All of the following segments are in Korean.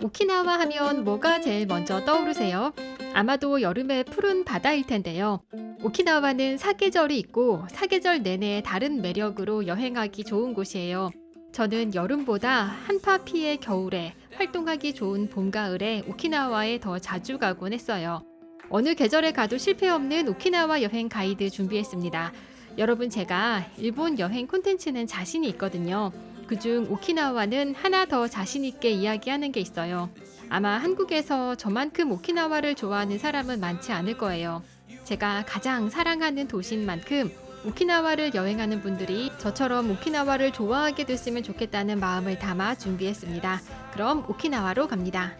오키나와 하면 뭐가 제일 먼저 떠오르세요? 아마도 여름의 푸른 바다일 텐데요. 오키나와는 사계절이 있고 사계절 내내 다른 매력으로 여행하기 좋은 곳이에요. 저는 여름보다 한파 피해 겨울에 활동하기 좋은 봄, 가을에 오키나와에 더 자주 가곤 했어요. 어느 계절에 가도 실패 없는 오키나와 여행 가이드 준비했습니다. 여러분, 제가 일본 여행 콘텐츠는 자신이 있거든요. 그중 오키나와는 하나 더 자신 있게 이야기하는 게 있어요. 아마 한국에서 저만큼 오키나와를 좋아하는 사람은 많지 않을 거예요. 제가 가장 사랑하는 도시인 만큼 오키나와를 여행하는 분들이 저처럼 오키나와를 좋아하게 됐으면 좋겠다는 마음을 담아 준비했습니다. 그럼 오키나와로 갑니다.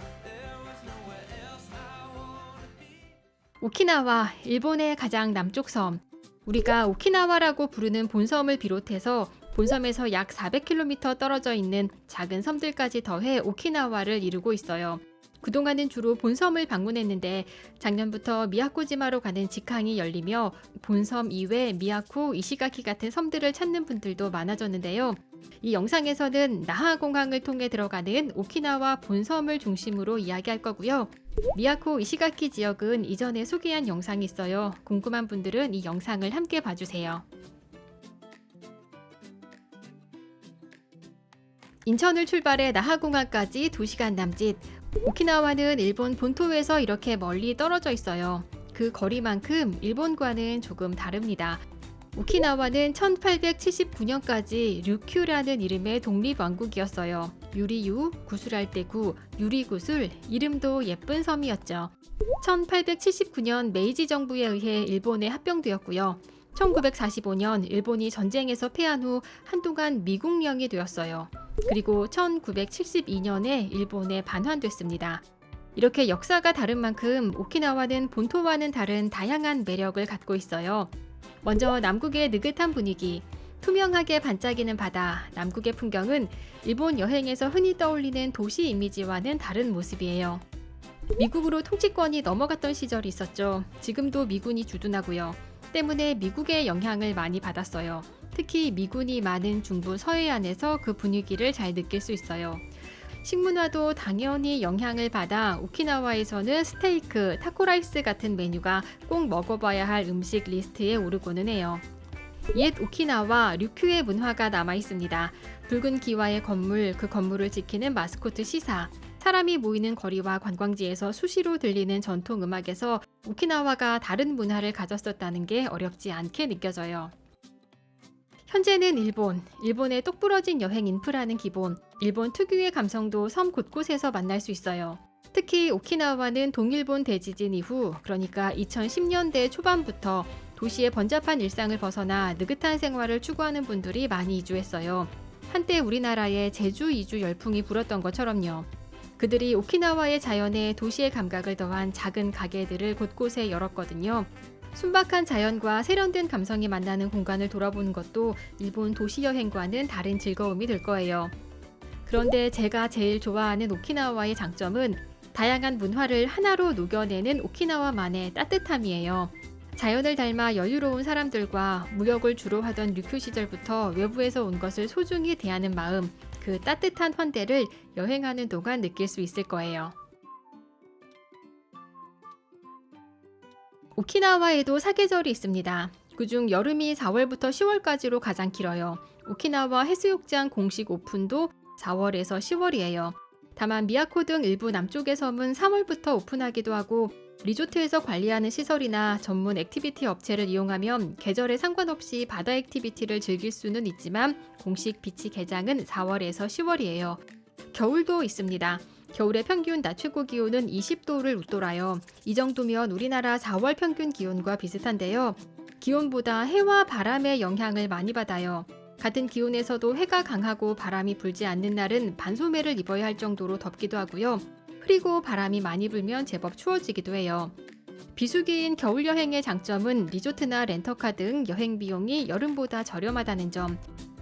오키나와, 일본의 가장 남쪽 섬. 우리가 오키나와라고 부르는 본섬을 비롯해서 본섬에서 약 400km 떨어져 있는 작은 섬들까지 더해 오키나와를 이루고 있어요. 그동안은 주로 본섬을 방문했는데 작년부터 미야코지마로 가는 직항이 열리며 본섬 이외 미야코, 이시가키 같은 섬들을 찾는 분들도 많아졌는데요. 이 영상에서는 나하공항을 통해 들어가는 오키나와 본섬을 중심으로 이야기할 거고요. 미야코, 이시가키 지역은 이전에 소개한 영상이 있어요. 궁금한 분들은 이 영상을 함께 봐주세요. 인천을 출발해 나하공항까지 2시간 남짓. 오키나와는 일본 본토에서 이렇게 멀리 떨어져 있어요. 그 거리만큼 일본과는 조금 다릅니다. 오키나와는 1879년까지 류큐라는 이름의 독립왕국이었어요. 유리유, 구슬할 때 구, 유리구슬, 이름도 예쁜 섬이었죠. 1879년 메이지 정부에 의해 일본에 합병되었고요. 1945년 일본이 전쟁에서 패한 후 한동안 미국령이 되었어요. 그리고 1972년에 일본에 반환됐습니다. 이렇게 역사가 다른 만큼 오키나와는 본토와는 다른 다양한 매력을 갖고 있어요. 먼저 남국의 느긋한 분위기, 투명하게 반짝이는 바다, 남국의 풍경은 일본 여행에서 흔히 떠올리는 도시 이미지와는 다른 모습이에요. 미국으로 통치권이 넘어갔던 시절이 있었죠. 지금도 미군이 주둔하고요. 때문에 미국의 영향을 많이 받았어요. 특히 미군이 많은 중부 서해안에서 그 분위기를 잘 느낄 수 있어요. 식문화도 당연히 영향을 받아 오키나와에서는 스테이크, 타코라이스 같은 메뉴가 꼭 먹어봐야 할 음식 리스트에 오르고는 해요. 옛 오키나와 류큐의 문화가 남아 있습니다. 붉은 기와의 건물, 그 건물을 지키는 마스코트 시사, 사람이 모이는 거리와 관광지에서 수시로 들리는 전통 음악에서 오키나와가 다른 문화를 가졌었다는 게 어렵지 않게 느껴져요. 현재는 일본의 똑부러진 여행 인프라는 기본, 일본 특유의 감성도 섬 곳곳에서 만날 수 있어요. 특히 오키나와는 동일본 대지진 이후, 그러니까 2010년대 초반부터 도시의 번잡한 일상을 벗어나 느긋한 생활을 추구하는 분들이 많이 이주했어요. 한때 우리나라에 제주 이주 열풍이 불었던 것처럼요. 그들이 오키나와의 자연에 도시의 감각을 더한 작은 가게들을 곳곳에 열었거든요. 순박한 자연과 세련된 감성이 만나는 공간을 돌아보는 것도 일본 도시 여행과는 다른 즐거움이 될 거예요. 그런데 제가 제일 좋아하는 오키나와의 장점은 다양한 문화를 하나로 녹여내는 오키나와만의 따뜻함이에요. 자연을 닮아 여유로운 사람들과 무역을 주로 하던 류큐 시절부터 외부에서 온 것을 소중히 대하는 마음, 그 따뜻한 환대를 여행하는 동안 느낄 수 있을 거예요. 오키나와에도 사계절이 있습니다. 그중 여름이 4월부터 10월까지로 가장 길어요. 오키나와 해수욕장 공식 오픈도 4월에서 10월이에요. 다만 미야코 등 일부 남쪽의 섬은 3월부터 오픈하기도 하고 리조트에서 관리하는 시설이나 전문 액티비티 업체를 이용하면 계절에 상관없이 바다 액티비티를 즐길 수는 있지만 공식 비치 개장은 4월에서 10월이에요. 겨울도 있습니다. 겨울의 평균 낮 최고 기온은 20도를 웃돌아요. 이 정도면 우리나라 4월 평균 기온과 비슷한데요. 기온보다 해와 바람의 영향을 많이 받아요. 같은 기온에서도 해가 강하고 바람이 불지 않는 날은 반소매를 입어야 할 정도로 덥기도 하고요. 흐리고 바람이 많이 불면 제법 추워지기도 해요. 비수기인 겨울 여행의 장점은 리조트나 렌터카 등 여행 비용이 여름보다 저렴하다는 점,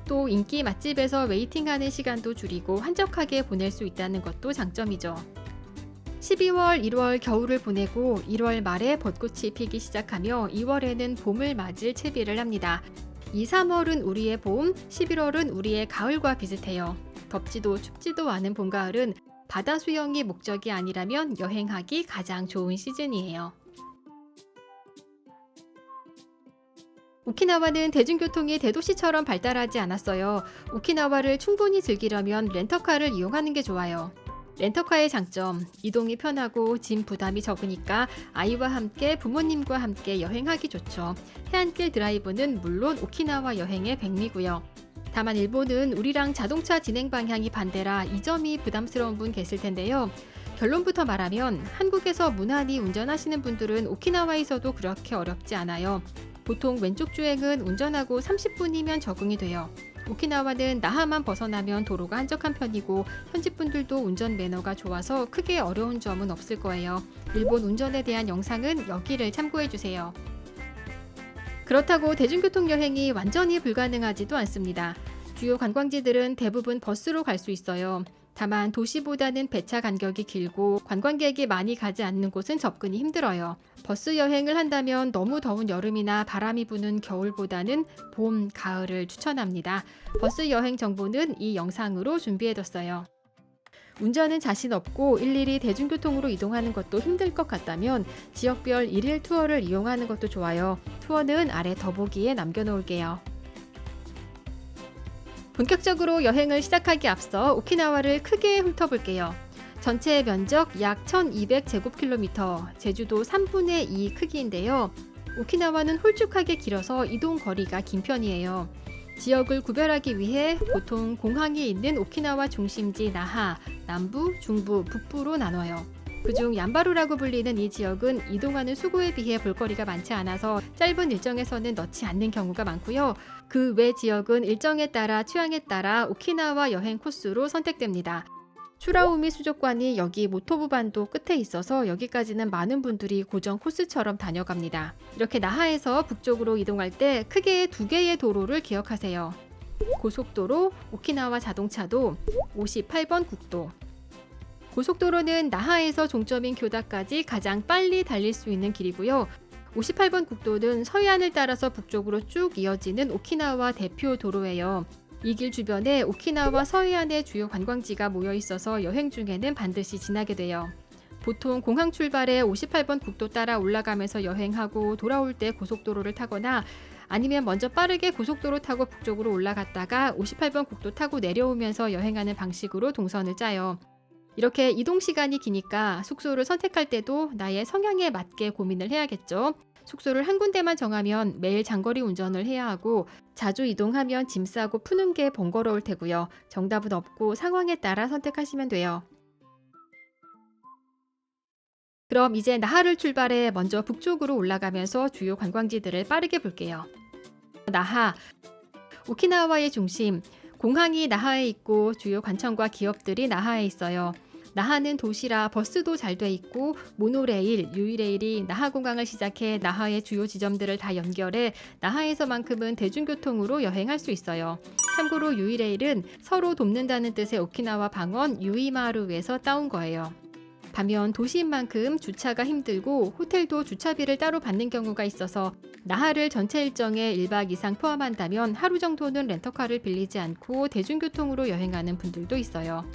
또 인기 맛집에서 웨이팅하는 시간도 줄이고 한적하게 보낼 수 있다는 것도 장점이죠. 12월, 1월 겨울을 보내고 1월 말에 벚꽃이 피기 시작하며 2월에는 봄을 맞을 채비를 합니다. 2, 3월은 우리의 봄, 11월은 우리의 가을과 비슷해요. 덥지도 춥지도 않은 봄, 가을은 바다 수영이 목적이 아니라면 여행하기 가장 좋은 시즌이에요. 오키나와는 대중교통이 대도시처럼 발달하지 않았어요. 오키나와를 충분히 즐기려면 렌터카를 이용하는 게 좋아요. 렌터카의 장점, 이동이 편하고 짐 부담이 적으니까 아이와 함께 부모님과 함께 여행하기 좋죠. 해안길 드라이브는 물론 오키나와 여행의 백미고요. 다만 일본은 우리랑 자동차 진행 방향이 반대라 이 점이 부담스러운 분 계실 텐데요. 결론부터 말하면 한국에서 무난히 운전하시는 분들은 오키나와에서도 그렇게 어렵지 않아요. 보통 왼쪽 주행은 운전하고 30분이면 적응이 돼요. 오키나와는 나하만 벗어나면 도로가 한적한 편이고 현지 분들도 운전 매너가 좋아서 크게 어려운 점은 없을 거예요. 일본 운전에 대한 영상은 여기를 참고해 주세요. 그렇다고 대중교통 여행이 완전히 불가능하지도 않습니다. 주요 관광지들은 대부분 버스로 갈 수 있어요. 다만 도시보다는 배차 간격이 길고 관광객이 많이 가지 않는 곳은 접근이 힘들어요. 버스 여행을 한다면 너무 더운 여름이나 바람이 부는 겨울보다는 봄, 가을을 추천합니다. 버스 여행 정보는 이 영상으로 준비해뒀어요. 운전은 자신 없고 일일이 대중교통으로 이동하는 것도 힘들 것 같다면 지역별 일일 투어를 이용하는 것도 좋아요. 투어는 아래 더보기에 남겨놓을게요. 본격적으로 여행을 시작하기 앞서 오키나와를 크게 훑어볼게요. 전체 면적 약 1200제곱킬로미터, 제주도 3분의 2 크기인데요. 오키나와는 홀쭉하게 길어서 이동 거리가 긴 편이에요. 지역을 구별하기 위해 보통 공항이 있는 오키나와 중심지 나하, 남부, 중부, 북부로 나눠요. 그중 얀바루라고 불리는 이 지역은 이동하는 수고에 비해 볼거리가 많지 않아서 짧은 일정에서는 넣지 않는 경우가 많고요. 그 외 지역은 일정에 따라 취향에 따라 오키나와 여행 코스로 선택됩니다. 추라우미 수족관이 여기 모토부 반도 끝에 있어서 여기까지는 많은 분들이 고정 코스처럼 다녀갑니다. 이렇게 나하에서 북쪽으로 이동할 때 크게 두 개의 도로를 기억하세요. 고속도로, 오키나와 자동차도, 58번 국도. 고속도로는 나하에서 종점인 교다까지 가장 빨리 달릴 수 있는 길이고요. 58번 국도는 서해안을 따라서 북쪽으로 쭉 이어지는 오키나와 대표 도로예요. 이 길 주변에 오키나와 서해안의 주요 관광지가 모여 있어서 여행 중에는 반드시 지나게 돼요. 보통 공항 출발에 58번 국도 따라 올라가면서 여행하고 돌아올 때 고속도로를 타거나 아니면 먼저 빠르게 고속도로 타고 북쪽으로 올라갔다가 58번 국도 타고 내려오면서 여행하는 방식으로 동선을 짜요. 이렇게 이동 시간이 기니까 숙소를 선택할 때도 나의 성향에 맞게 고민을 해야겠죠. 숙소를 한 군데만 정하면 매일 장거리 운전을 해야 하고 자주 이동하면 짐 싸고 푸는 게 번거로울 테고요. 정답은 없고 상황에 따라 선택하시면 돼요. 그럼 이제 나하를 출발해 먼저 북쪽으로 올라가면서 주요 관광지들을 빠르게 볼게요. 나하, 오키나와의 중심, 공항이 나하에 있고 주요 관청과 기업들이 나하에 있어요. 나하는 도시라 버스도 잘 돼 있고 모노레일, 유이레일이 나하공항을 시작해 나하의 주요 지점들을 다 연결해 나하에서만큼은 대중교통으로 여행할 수 있어요. 참고로 유이레일은 서로 돕는다는 뜻의 오키나와 방언 유이마루에서 따온 거예요. 반면 도시인 만큼 주차가 힘들고 호텔도 주차비를 따로 받는 경우가 있어서 나하를 전체 일정에 1박 이상 포함한다면 하루 정도는 렌터카를 빌리지 않고 대중교통으로 여행하는 분들도 있어요.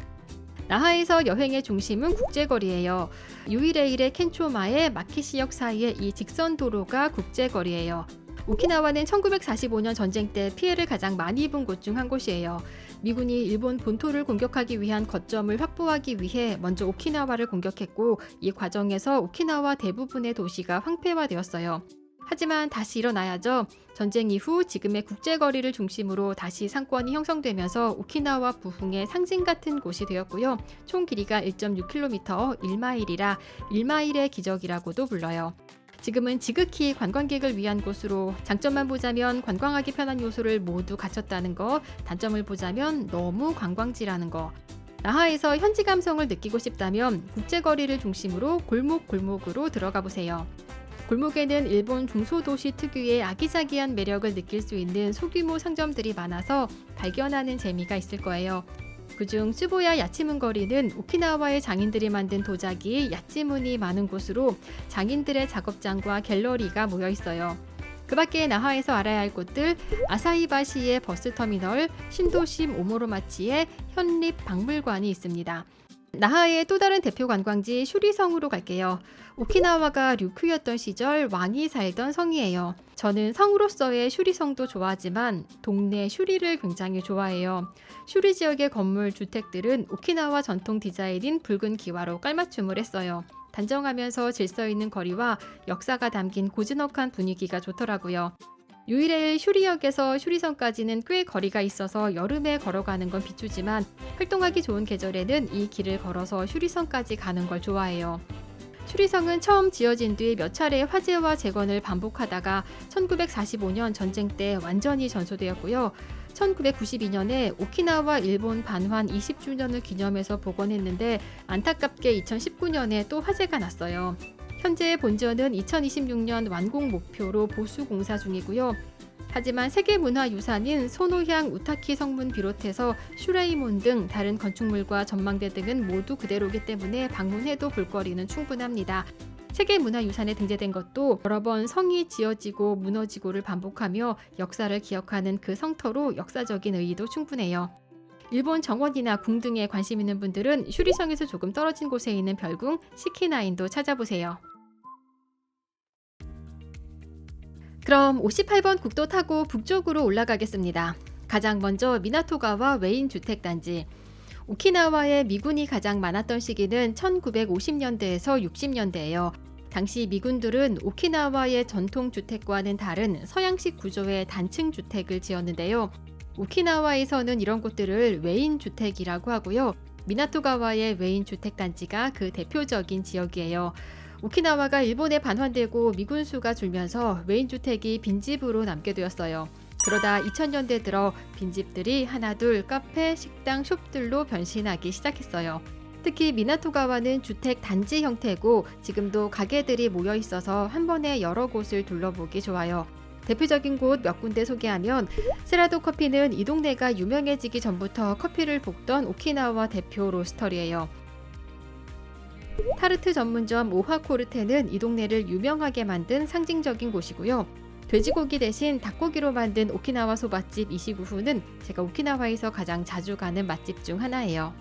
나하에서 여행의 중심은 국제거리예요. 유이레일의 켄초마에 마키시역 사이의 이 직선 도로가 국제거리예요. 오키나와는 1945년 전쟁 때 피해를 가장 많이 입은 곳 중 한 곳이에요. 미군이 일본 본토를 공격하기 위한 거점을 확보하기 위해 먼저 오키나와를 공격했고 이 과정에서 오키나와 대부분의 도시가 황폐화되었어요. 하지만 다시 일어나야죠. 전쟁 이후 지금의 국제거리를 중심으로 다시 상권이 형성되면서 오키나와 부흥의 상징 같은 곳이 되었고요. 총 길이가 1.6km, 1마일이라 1마일의 기적이라고도 불러요. 지금은 지극히 관광객을 위한 곳으로 장점만 보자면 관광하기 편한 요소를 모두 갖췄다는 거, 단점을 보자면 너무 관광지라는 거. 나하에서 현지 감성을 느끼고 싶다면 국제거리를 중심으로 골목골목으로 들어가 보세요. 골목에는 일본 중소도시 특유의 아기자기한 매력을 느낄 수 있는 소규모 상점들이 많아서 발견하는 재미가 있을 거예요. 그중 츠보야 야치문 거리는 오키나와의 장인들이 만든 도자기 야치문이 많은 곳으로 장인들의 작업장과 갤러리가 모여 있어요. 그 밖에 나하에서 알아야 할 곳들 아사히바시의 버스터미널, 신도심 오모로마치의 현립박물관이 있습니다. 나하의 또 다른 대표 관광지 슈리성으로 갈게요. 오키나와가 류큐였던 시절 왕이 살던 성이에요. 저는 성으로서의 슈리성도 좋아하지만 동네 슈리를 굉장히 좋아해요. 슈리 지역의 건물, 주택들은 오키나와 전통 디자인인 붉은 기와로 깔맞춤을 했어요. 단정하면서 질서 있는 거리와 역사가 담긴 고즈넉한 분위기가 좋더라고요. 유일의 슈리역에서 슈리성까지는 꽤 거리가 있어서 여름에 걸어가는 건 비추지만 활동하기 좋은 계절에는 이 길을 걸어서 슈리성까지 가는 걸 좋아해요. 슈리성은 처음 지어진 뒤 몇 차례 화재와 재건을 반복하다가 1945년 전쟁 때 완전히 전소되었고요. 1992년에 오키나와 일본 반환 20주년을 기념해서 복원했는데 안타깝게 2019년에 또 화재가 났어요. 현재 본전은 2026년 완공 목표로 보수 공사 중이고요. 하지만 세계문화유산인 소노향 우타키 성문 비롯해서 슈레이몬 등 다른 건축물과 전망대 등은 모두 그대로기 때문에 방문해도 볼거리는 충분합니다. 세계문화유산에 등재된 것도 여러 번 성이 지어지고 무너지고를 반복하며 역사를 기억하는 그 성터로 역사적인 의의도 충분해요. 일본 정원이나 궁 등에 관심 있는 분들은 슈리성에서 조금 떨어진 곳에 있는 별궁 시키나인도 찾아보세요. 그럼 58번 국도 타고 북쪽으로 올라가겠습니다. 가장 먼저 미나토가와 웨인 주택단지. 오키나와에 미군이 가장 많았던 시기는 1950년대에서 60년대예요. 당시 미군들은 오키나와의 전통 주택과는 다른 서양식 구조의 단층 주택을 지었는데요. 오키나와에서는 이런 곳들을 웨인 주택이라고 하고요. 미나토가와의 웨인 주택단지가 그 대표적인 지역이에요. 오키나와가 일본에 반환되고 미군 수가 줄면서 웨인 주택이 빈집으로 남게 되었어요. 그러다 2000년대 들어 빈집들이 하나둘 카페, 식당, 숍들로 변신하기 시작했어요. 특히 미나토가와는 주택 단지 형태고 지금도 가게들이 모여 있어서 한 번에 여러 곳을 둘러보기 좋아요. 대표적인 곳 몇 군데 소개하면 세라도 커피는 이 동네가 유명해지기 전부터 커피를 볶던 오키나와 대표 로스터리예요. 타르트 전문점 오하코르테는 이 동네를 유명하게 만든 상징적인 곳이고요. 돼지고기 대신 닭고기로 만든 오키나와 소밭집 이시구후는 제가 오키나와에서 가장 자주 가는 맛집 중 하나예요.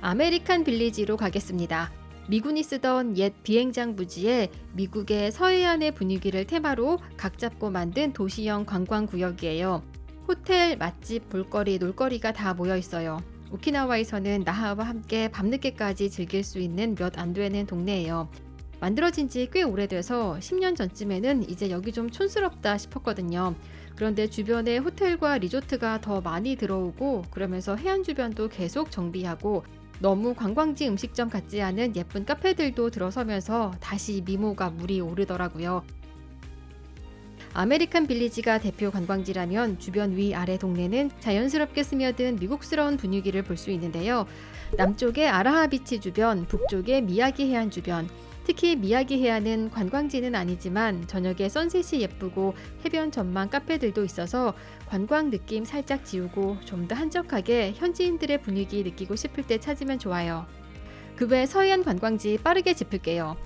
아메리칸 빌리지로 가겠습니다. 미군이 쓰던 옛 비행장 부지에 미국의 서해안의 분위기를 테마로 각 잡고 만든 도시형 관광구역이에요. 호텔, 맛집, 볼거리, 놀거리가 다 모여 있어요. 오키나와에서는 나하와 함께 밤늦게까지 즐길 수 있는 몇 안 되는 동네예요. 만들어진 지 꽤 오래돼서 10년 전쯤에는 이제 여기 좀 촌스럽다 싶었거든요. 그런데 주변에 호텔과 리조트가 더 많이 들어오고 그러면서 해안 주변도 계속 정비하고 너무 관광지 음식점 같지 않은 예쁜 카페들도 들어서면서 다시 미모가 물이 오르더라고요. 아메리칸 빌리지가 대표 관광지라면 주변 위아래 동네는 자연스럽게 스며든 미국스러운 분위기를 볼 수 있는데요. 남쪽의 아라하 비치 주변, 북쪽의 미야기 해안 주변, 특히 미야기 해안은 관광지는 아니지만 저녁에 선셋이 예쁘고 해변 전망 카페들도 있어서 관광 느낌 살짝 지우고 좀 더 한적하게 현지인들의 분위기 느끼고 싶을 때 찾으면 좋아요. 그 외 서해안 관광지 빠르게 짚을게요.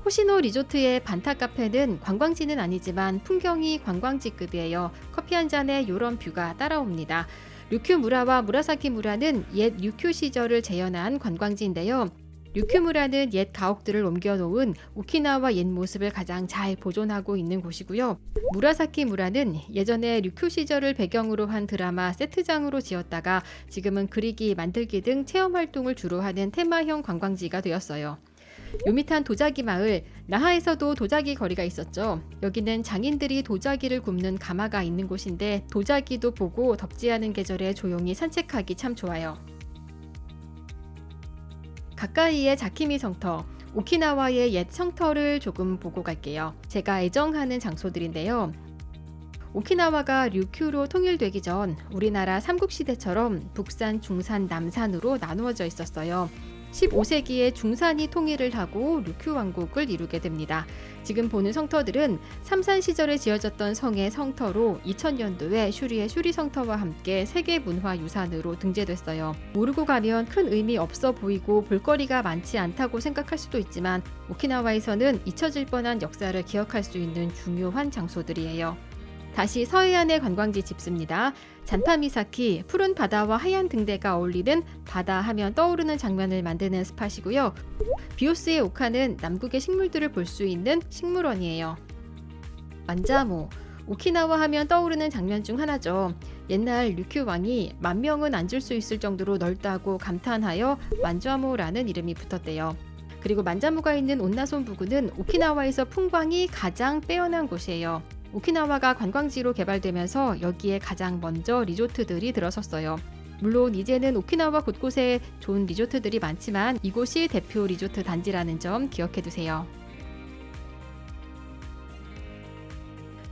호시노 리조트의 반타 카페는 관광지는 아니지만 풍경이 관광지급이에요. 커피 한 잔에 이런 뷰가 따라옵니다. 류큐 무라와 무라사키 무라는 옛 류큐 시절을 재현한 관광지인데요. 류큐 무라는 옛 가옥들을 옮겨놓은 오키나와 옛 모습을 가장 잘 보존하고 있는 곳이고요. 무라사키 무라는 예전에 류큐 시절을 배경으로 한 드라마 세트장으로 지었다가 지금은 그리기, 만들기 등 체험 활동을 주로 하는 테마형 관광지가 되었어요. 요미탄 도자기 마을, 나하에서도 도자기 거리가 있었죠. 여기는 장인들이 도자기를 굽는 가마가 있는 곳인데 도자기도 보고 덥지 않은 계절에 조용히 산책하기 참 좋아요. 가까이의 자키미 성터, 오키나와의 옛 성터를 조금 보고 갈게요. 제가 애정하는 장소들인데요. 오키나와가 류큐로 통일되기 전 우리나라 삼국시대처럼 북산, 중산, 남산으로 나누어져 있었어요. 15세기에 중산이 통일을 하고 류큐 왕국을 이루게 됩니다. 지금 보는 성터들은 삼산 시절에 지어졌던 성의 성터로 2000년도에 슈리의 슈리 성터와 함께 세계문화유산으로 등재됐어요. 모르고 가면 큰 의미 없어 보이고 볼거리가 많지 않다고 생각할 수도 있지만 오키나와에서는 잊혀질 뻔한 역사를 기억할 수 있는 중요한 장소들이에요. 다시 서해안의 관광지 짚습니다. 잔파미사키, 푸른 바다와 하얀 등대가 어울리는 바다 하면 떠오르는 장면을 만드는 스팟이고요. 비오스의 오카는 남국의 식물들을 볼 수 있는 식물원이에요. 만자모, 오키나와 하면 떠오르는 장면 중 하나죠. 옛날 류큐 왕이 10,000명은 앉을 수 있을 정도로 넓다고 감탄하여 만자모라는 이름이 붙었대요. 그리고 만자모가 있는 온나손 부근은 오키나와에서 풍광이 가장 빼어난 곳이에요. 오키나와가 관광지로 개발되면서 여기에 가장 먼저 리조트들이 들어섰어요. 물론 이제는 오키나와 곳곳에 좋은 리조트들이 많지만 이곳이 대표 리조트 단지라는 점 기억해두세요.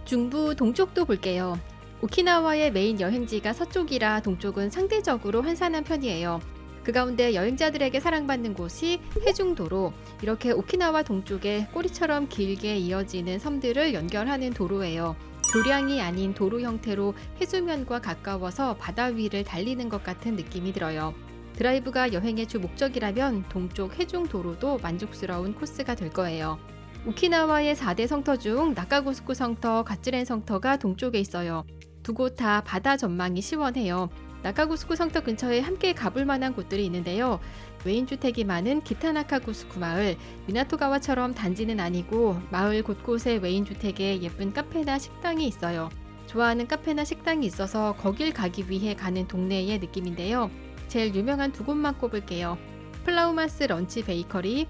중부 동쪽도 볼게요. 오키나와의 메인 여행지가 서쪽이라 동쪽은 상대적으로 한산한 편이에요. 그 가운데 여행자들에게 사랑받는 곳이 해중도로, 이렇게 오키나와 동쪽에 꼬리처럼 길게 이어지는 섬들을 연결하는 도로예요. 교량이 아닌 도로 형태로 해수면과 가까워서 바다 위를 달리는 것 같은 느낌이 들어요. 드라이브가 여행의 주 목적이라면 동쪽 해중도로도 만족스러운 코스가 될 거예요. 오키나와의 4대 성터 중 나카고스쿠 성터, 가츠렌 성터가 동쪽에 있어요. 두 곳 다 바다 전망이 시원해요. 나카고스쿠 성터 근처에 함께 가볼 만한 곳들이 있는데요. 외인주택이 많은 기타나카고스쿠 마을, 미나토가와처럼 단지는 아니고 마을 곳곳에 외인주택에 예쁜 카페나 식당이 있어요. 좋아하는 카페나 식당이 있어서 거길 가기 위해 가는 동네의 느낌인데요. 제일 유명한 두 곳만 꼽을게요. 플라우마스 런치 베이커리,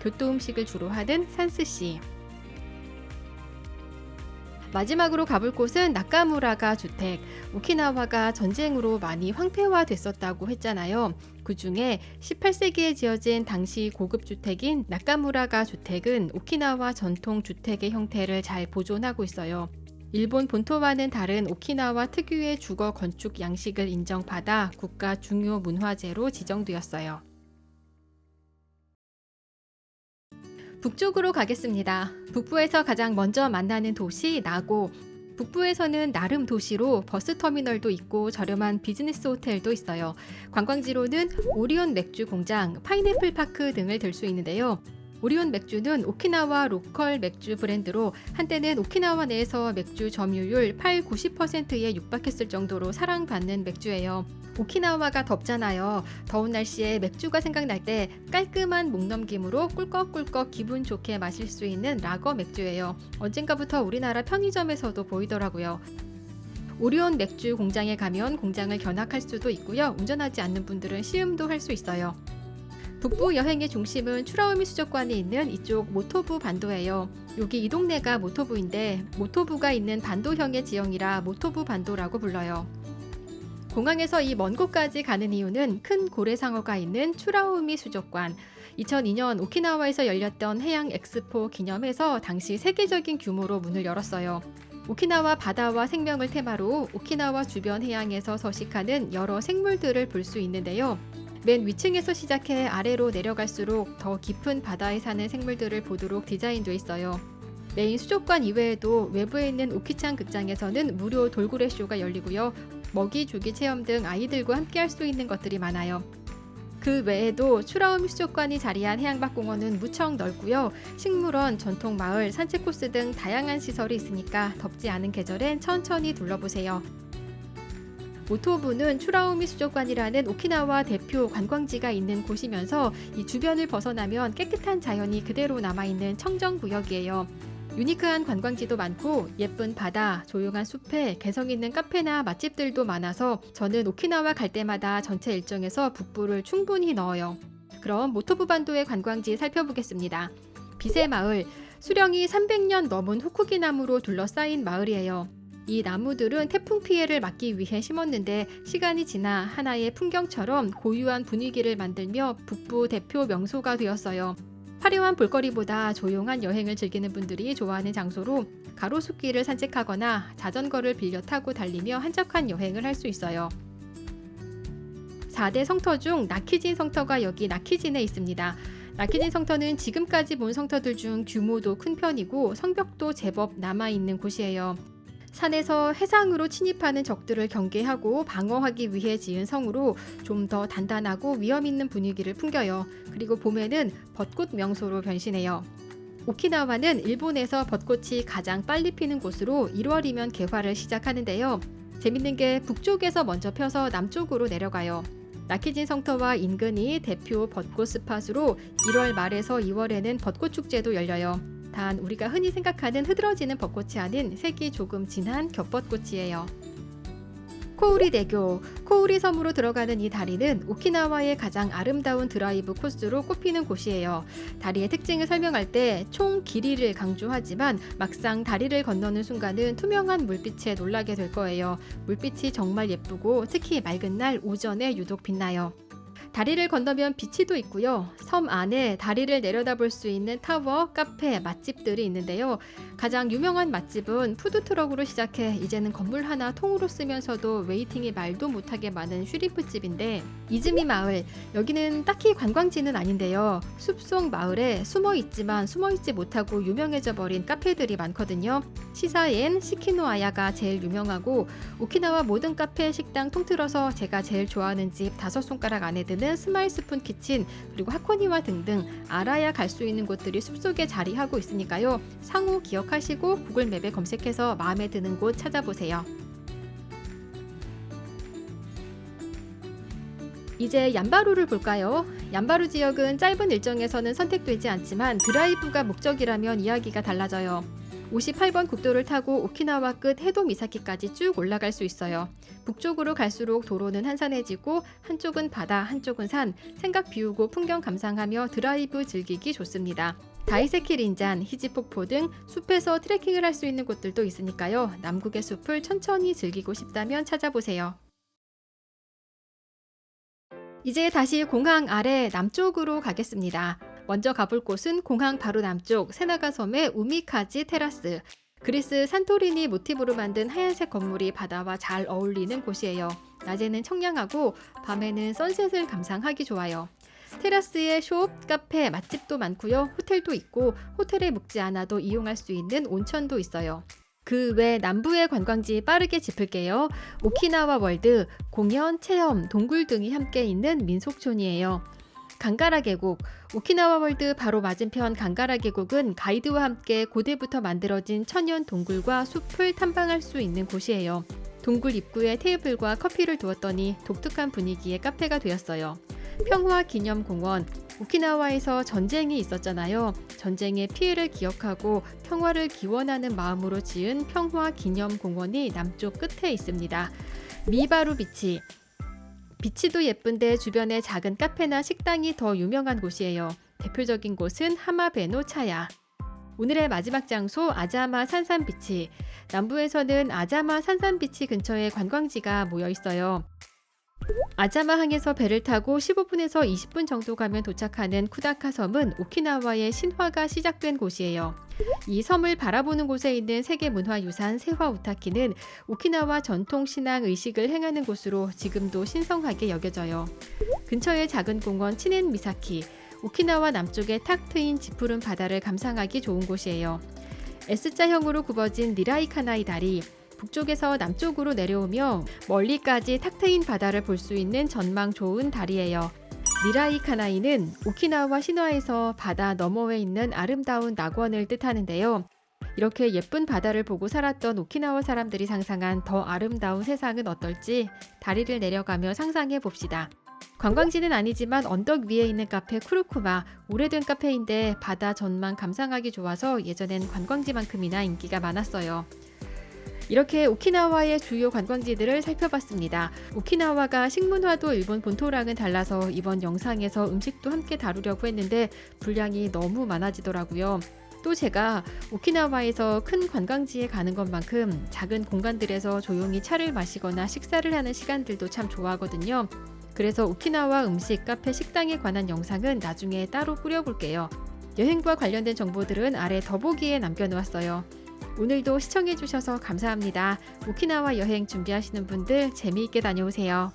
교토 음식을 주로 하는 산스시. 마지막으로 가볼 곳은 나카무라가 주택. 오키나와가 전쟁으로 많이 황폐화됐었다고 했잖아요. 그 중에 18세기에 지어진 당시 고급 주택인 나카무라가 주택은 오키나와 전통 주택의 형태를 잘 보존하고 있어요. 일본 본토와는 다른 오키나와 특유의 주거 건축 양식을 인정받아 국가 중요 문화재로 지정되었어요. 북쪽으로 가겠습니다. 북부에서 가장 먼저 만나는 도시 나고. 북부에서는 나름 도시로 버스터미널도 있고 저렴한 비즈니스 호텔도 있어요. 관광지로는 오리온 맥주 공장, 파인애플 파크 등을 들 수 있는데요. 오리온 맥주는 오키나와 로컬 맥주 브랜드로 한때는 오키나와 내에서 맥주 점유율 80-90%에 육박했을 정도로 사랑받는 맥주예요. 오키나와가 덥잖아요. 더운 날씨에 맥주가 생각날 때 깔끔한 목넘김으로 꿀꺽꿀꺽 기분 좋게 마실 수 있는 라거 맥주예요. 언젠가부터 우리나라 편의점에서도 보이더라고요. 오리온 맥주 공장에 가면 공장을 견학할 수도 있고요. 운전하지 않는 분들은 시음도 할 수 있어요. 북부 여행의 중심은 추라우미 수족관이 있는 이쪽 모토부 반도예요. 여기 이 동네가 모토부인데 모토부가 있는 반도형의 지형이라 모토부 반도라고 불러요. 공항에서 이 먼 곳까지 가는 이유는 큰 고래상어가 있는 추라우미 수족관. 2002년 오키나와에서 열렸던 해양 엑스포 기념해서 당시 세계적인 규모로 문을 열었어요. 오키나와 바다와 생명을 테마로 오키나와 주변 해양에서 서식하는 여러 생물들을 볼 수 있는데요. 맨 위층에서 시작해 아래로 내려갈수록 더 깊은 바다에 사는 생물들을 보도록 디자인되어 있어요. 메인 수족관 이외에도 외부에 있는 오키찬 극장에서는 무료 돌고래 쇼가 열리고요. 먹이 주기 체험 등 아이들과 함께 할 수 있는 것들이 많아요. 그 외에도 추라우미 수족관이 자리한 해양박 공원은 무척 넓고요. 식물원, 전통 마을, 산책 코스 등 다양한 시설이 있으니까 덥지 않은 계절엔 천천히 둘러보세요. 모토부는 추라우미 수족관이라는 오키나와 대표 관광지가 있는 곳이면서 이 주변을 벗어나면 깨끗한 자연이 그대로 남아있는 청정구역이에요. 유니크한 관광지도 많고 예쁜 바다, 조용한 숲에 개성 있는 카페나 맛집들도 많아서 저는 오키나와 갈 때마다 전체 일정에서 북부를 충분히 넣어요. 그럼 모토부 반도의 관광지 살펴보겠습니다. 빛의 마을, 수령이 300년 넘은 후쿠기 나무로 둘러싸인 마을이에요. 이 나무들은 태풍 피해를 막기 위해 심었는데 시간이 지나 하나의 풍경처럼 고유한 분위기를 만들며 북부 대표 명소가 되었어요. 화려한 볼거리보다 조용한 여행을 즐기는 분들이 좋아하는 장소로 가로수길을 산책하거나 자전거를 빌려 타고 달리며 한적한 여행을 할 수 있어요. 4대 성터 중 나키진 성터가 여기 나키진에 있습니다. 나키진 성터는 지금까지 본 성터들 중 규모도 큰 편이고 성벽도 제법 남아있는 곳이에요. 산에서 해상으로 침입하는 적들을 경계하고 방어하기 위해 지은 성으로 좀 더 단단하고 위험 있는 분위기를 풍겨요. 그리고 봄에는 벚꽃 명소로 변신해요. 오키나와는 일본에서 벚꽃이 가장 빨리 피는 곳으로 1월이면 개화를 시작하는데요. 재밌는 게 북쪽에서 먼저 펴서 남쪽으로 내려가요. 나키진 성터와 인근이 대표 벚꽃 스팟으로 1월 말에서 2월에는 벚꽃 축제도 열려요. 단 우리가 흔히 생각하는 흐드러지는 벚꽃이 아닌 색이 조금 진한 겹벚꽃이에요. 코우리대교, 코우리 섬으로 들어가는 이 다리는 오키나와의 가장 아름다운 드라이브 코스로 꼽히는 곳이에요. 다리의 특징을 설명할 때 총 길이를 강조하지만 막상 다리를 건너는 순간은 투명한 물빛에 놀라게 될 거예요. 물빛이 정말 예쁘고 특히 맑은 날 오전에 유독 빛나요. 다리를 건너면 비치도 있고요. 섬 안에 다리를 내려다볼 수 있는 타워, 카페, 맛집들이 있는데요. 가장 유명한 맛집은 푸드트럭으로 시작해 이제는 건물 하나 통으로 쓰면서도 웨이팅이 말도 못하게 많은 슈림프집인데 이즈미 마을, 여기는 딱히 관광지는 아닌데요. 숲속 마을에 숨어있지만 숨어있지 못하고 유명해져 버린 카페들이 많거든요. 시사엔, 시키노아야가 제일 유명하고 오키나와 모든 카페, 식당 통틀어서 제가 제일 좋아하는 집 5손가락 안에 드는 스마일스푼 키친, 그리고 하코니와 등등 알아야 갈 수 있는 곳들이 숲속에 자리하고 있으니까요. 상호 기억하시고 구글맵에 검색해서 마음에 드는 곳 찾아보세요. 이제 얀바루를 볼까요? 얀바루 지역은 짧은 일정에서는 선택되지 않지만 드라이브가 목적이라면 이야기가 달라져요. 58번 국도를 타고 오키나와 끝 해도 미사키까지 쭉 올라갈 수 있어요. 북쪽으로 갈수록 도로는 한산해지고 한쪽은 바다, 한쪽은 산, 생각 비우고 풍경 감상하며 드라이브 즐기기 좋습니다. 다이세키 린잔, 히지폭포 등 숲에서 트레킹을 할 수 있는 곳들도 있으니까요. 남국의 숲을 천천히 즐기고 싶다면 찾아보세요. 이제 다시 공항 아래 남쪽으로 가겠습니다. 먼저 가볼 곳은 공항 바로 남쪽 세나가 섬의 우미카지 테라스. 그리스 산토리니 모티브로 만든 하얀색 건물이 바다와 잘 어울리는 곳이에요. 낮에는 청량하고 밤에는 선셋을 감상하기 좋아요. 테라스에 숍, 카페, 맛집도 많고요. 호텔도 있고 호텔에 묵지 않아도 이용할 수 있는 온천도 있어요. 그 외 남부의 관광지 빠르게 짚을게요. 오키나와 월드, 공연, 체험, 동굴 등이 함께 있는 민속촌이에요. 강가라 계곡, 오키나와 월드 바로 맞은편 강가라 계곡은 가이드와 함께 고대부터 만들어진 천연 동굴과 숲을 탐방할 수 있는 곳이에요. 동굴 입구에 테이블과 커피를 두었더니 독특한 분위기의 카페가 되었어요. 평화기념공원, 오키나와에서 전쟁이 있었잖아요. 전쟁의 피해를 기억하고 평화를 기원하는 마음으로 지은 평화기념공원이 남쪽 끝에 있습니다. 미바루 비치, 비치도 예쁜데 주변에 작은 카페나 식당이 더 유명한 곳이에요. 대표적인 곳은 하마베노 차야. 오늘의 마지막 장소 아자마 산산비치. 남부에서는 아자마 산산비치 근처에 관광지가 모여 있어요. 아자마항에서 배를 타고 15분에서 20분 정도 가면 도착하는 쿠다카 섬은 오키나와의 신화가 시작된 곳이에요. 이 섬을 바라보는 곳에 있는 세계문화유산 세화우타키는 오키나와 전통 신앙 의식을 행하는 곳으로 지금도 신성하게 여겨져요. 근처의 작은 공원 치넨 미사키, 오키나와 남쪽의 탁 트인 짙푸른 바다를 감상하기 좋은 곳이에요. S자형으로 굽어진 니라이카나이 다리, 북쪽에서 남쪽으로 내려오며 멀리까지 탁 트인 바다를 볼 수 있는 전망 좋은 다리예요. 니라이카나이는 오키나와 신화에서 바다 너머에 있는 아름다운 낙원을 뜻하는데요. 이렇게 예쁜 바다를 보고 살았던 오키나와 사람들이 상상한 더 아름다운 세상은 어떨지 다리를 내려가며 상상해 봅시다. 관광지는 아니지만 언덕 위에 있는 카페 쿠르쿠마, 오래된 카페인데 바다 전망 감상하기 좋아서 예전엔 관광지만큼이나 인기가 많았어요. 이렇게 오키나와의 주요 관광지들을 살펴봤습니다. 오키나와가 식문화도 일본 본토랑은 달라서 이번 영상에서 음식도 함께 다루려고 했는데 분량이 너무 많아지더라고요. 또 제가 오키나와에서 큰 관광지에 가는 것만큼 작은 공간들에서 조용히 차를 마시거나 식사를 하는 시간들도 참 좋아하거든요. 그래서 오키나와 음식, 카페, 식당에 관한 영상은 나중에 따로 꾸려볼게요. 여행과 관련된 정보들은 아래 더보기에 남겨놓았어요. 오늘도 시청해주셔서 감사합니다. 오키나와 여행 준비하시는 분들 재미있게 다녀오세요.